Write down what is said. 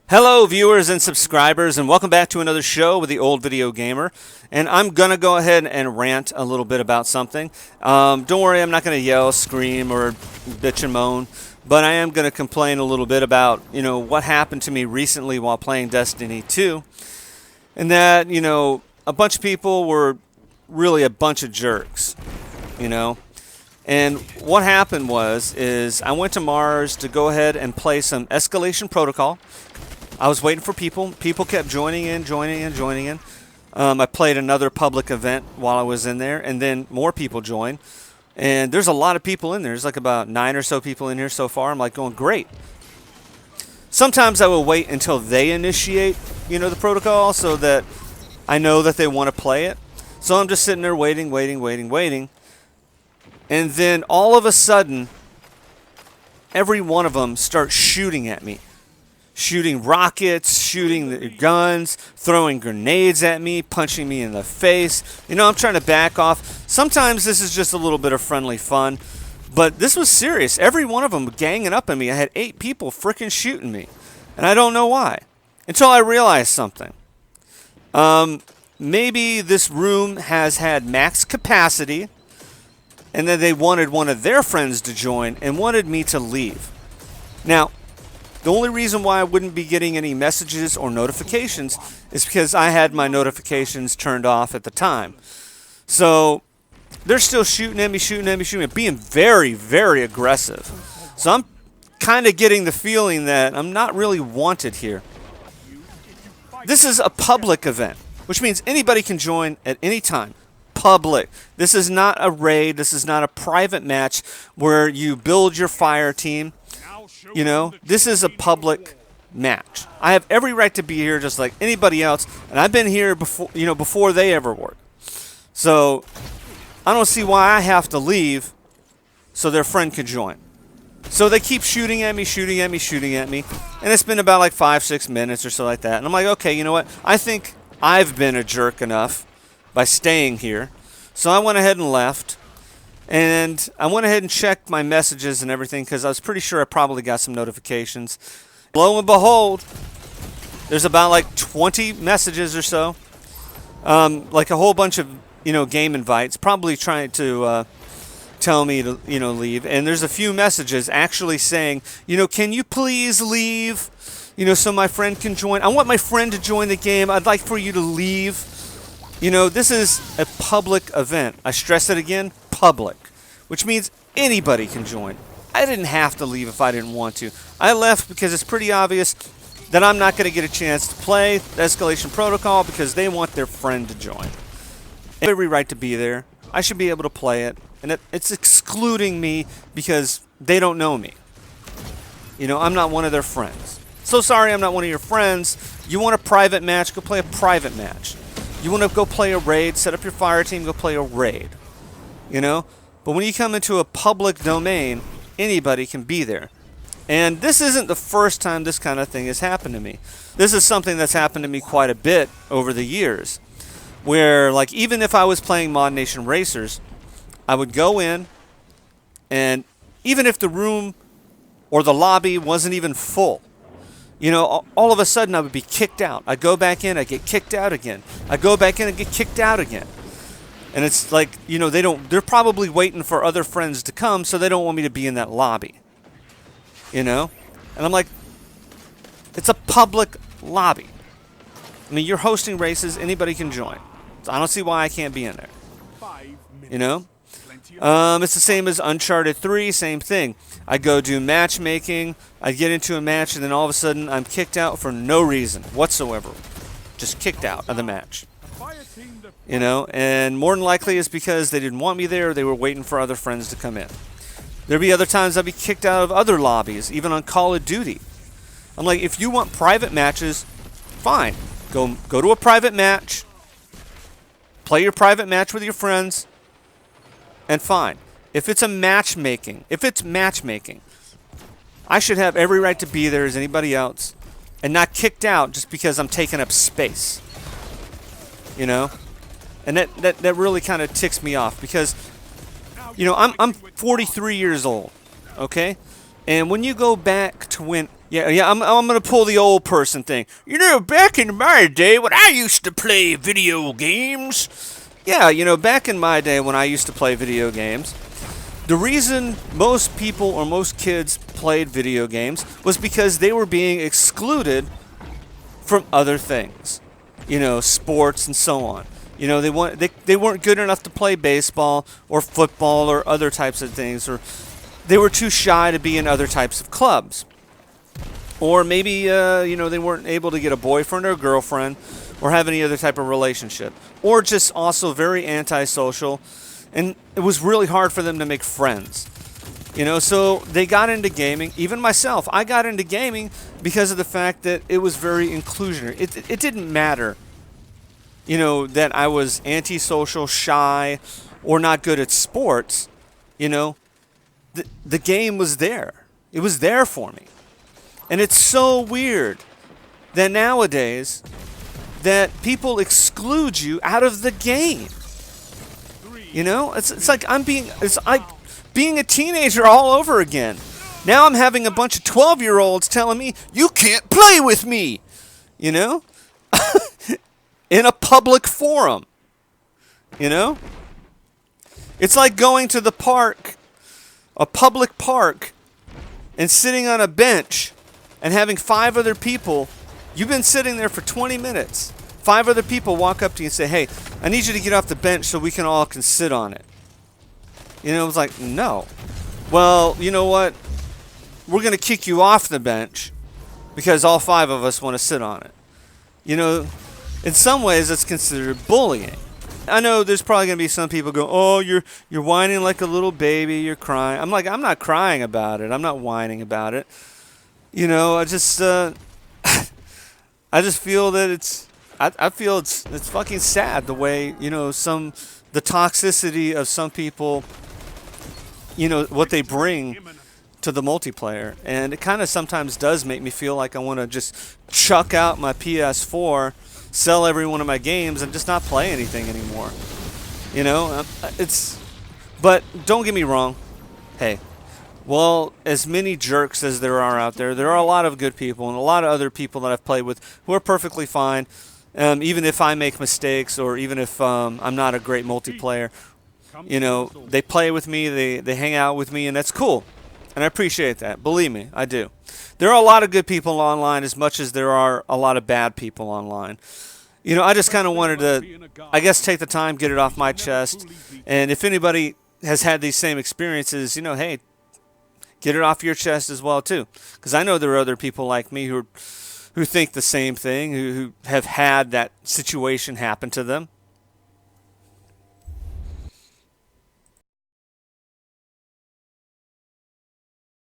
Hello, viewers and subscribers, and welcome back to another show with the Old Video Gamer. And I'm going to go ahead and rant a little bit about something. Don't worry, I'm not going to yell, scream, or bitch and moan, but I am going to complain a little bit about, what happened to me recently while playing Destiny 2. And that, a bunch of people were really a bunch of jerks, And what happened is I went to Mars to go ahead and play some Escalation Protocol. I was waiting for people. People kept joining in. I played another public event while I was in there, and then more people joined. And there's a lot of people in there. There's like about 9 or so people in here so far. I'm like going, great. Sometimes I will wait until they initiate, the protocol so that I know that they want to play it. So I'm just sitting there waiting. And then all of a sudden, every one of them starts shooting at me. Shooting rockets, shooting the guns, throwing grenades at me, punching me in the face. I'm trying to back off. Sometimes this is just a little bit of friendly fun, but this was serious. Every one of them ganging up on me. I had 8 people freaking shooting me, and I don't know why. Until I realized something. Maybe this room has had max capacity, and then they wanted one of their friends to join and wanted me to leave. Now, the only reason why I wouldn't be getting any messages or notifications is because I had my notifications turned off at the time. So they're still shooting at me, being very, very aggressive. So I'm kind of getting the feeling that I'm not really wanted here. This is a public event, which means anybody can join at any time. Public. This is not a raid. This is not a private match where you build your fire team. This is a public match. I have every right to be here just like anybody else, and I've been here before they ever were. So I don't see why I have to leave so their friend could join. So they keep shooting at me, and it's been about like 5-6 minutes or so like that. And I'm like, okay, you know what? I think I've been a jerk enough by staying here. So I went ahead and left. And I went ahead and checked my messages and everything because I was pretty sure I probably got some notifications. Lo and behold, there's about like 20 messages or so. Like a whole bunch of, game invites, probably trying to tell me to, leave. And there's a few messages actually saying, can you please leave? So my friend can join. I want my friend to join the game. I'd like for you to leave. This is a public event. I stress it again. Public, which means anybody can join. I didn't have to leave if I didn't want to. I left because it's pretty obvious that I'm not going to get a chance to play the Escalation Protocol because they want their friend to join. Every right to be there. I should be able to play it, and it's excluding me because they don't know me. I'm not one of their friends. So sorry, I'm not one of your friends. You want a private match? Go play a private match. You want to go play a raid? Set up your fire team. Go play a raid. But when you come into a public domain, anybody can be there. And this isn't the first time this kind of thing has happened to me. This is something that's happened to me quite a bit over the years. Where, like, even if I was playing Mod Nation Racers, I would go in, and even if the room or the lobby wasn't even full, all of a sudden I would be kicked out. I'd go back in, I'd get kicked out again. I'd go back in and get kicked out again. And it's like, they're probably waiting for other friends to come, so they don't want me to be in that lobby. And I'm like, it's a public lobby. I mean, you're hosting races, anybody can join. So I don't see why I can't be in there. It's the same as Uncharted 3, same thing. I go do matchmaking, I get into a match, and then all of a sudden I'm kicked out for no reason whatsoever. Just kicked out of the match. And more than likely it's because they didn't want me there, or they were waiting for other friends to come in. There'd be other times I'd be kicked out of other lobbies, even on Call of Duty. I'm like, if you want private matches, fine. Go to a private match, play your private match with your friends, and fine. If it's matchmaking, I should have every right to be there as anybody else, and not kicked out just because I'm taking up space. And that really kind of ticks me off because, I'm 43 years old, okay? And when you go back to when Yeah. I'm gonna pull the old person thing. You know, back in my day when I used to play video games. Yeah, back in my day when I used to play video games, the reason most people or most kids played video games was because they were being excluded from other things, sports and so on. They weren't good enough to play baseball or football or other types of things, or they were too shy to be in other types of clubs. Or maybe, they weren't able to get a boyfriend or a girlfriend or have any other type of relationship. Or just also very antisocial. And it was really hard for them to make friends. So they got into gaming. Even myself, I got into gaming because of the fact that it was very inclusionary. It didn't matter, that I was antisocial, shy, or not good at sports. The game was there. It was there for me. And it's so weird that nowadays that people exclude you out of the game. It's like it's like being a teenager all over again. Now I'm having a bunch of 12-year-olds telling me you can't play with me. In a public forum. It's like going to the park, a public park, and sitting on a bench and having 5 other people. You've been sitting there for 20 minutes. 5 other people walk up to you and say, hey, I need you to get off the bench so we can sit on it. It was like, no. Well, you know what? We're going to kick you off the bench because all 5 of us want to sit on it. In some ways, it's considered bullying. I know there's probably going to be some people go, oh, you're whining like a little baby, you're crying. I'm like, I'm not crying about it. I'm not whining about it. I just feel that I feel it's fucking sad the way, the toxicity of some people, what they bring to the multiplayer. And it kind of sometimes does make me feel like I want to just chuck out my PS4, sell every one of my games, and just not play anything anymore. But don't get me wrong. Hey, well, as many jerks as there are out there are a lot of good people and a lot of other people that I've played with who are perfectly fine. Even if I make mistakes or even if I'm not a great multiplayer, they play with me, they hang out with me, and that's cool. And I appreciate that. Believe me, I do. There are a lot of good people online as much as there are a lot of bad people online. I just kind of wanted to, I guess, take the time, get it off my chest. And if anybody has had these same experiences, hey, get it off your chest as well, too. Because I know there are other people like me who think the same thing, who have had that situation happen to them.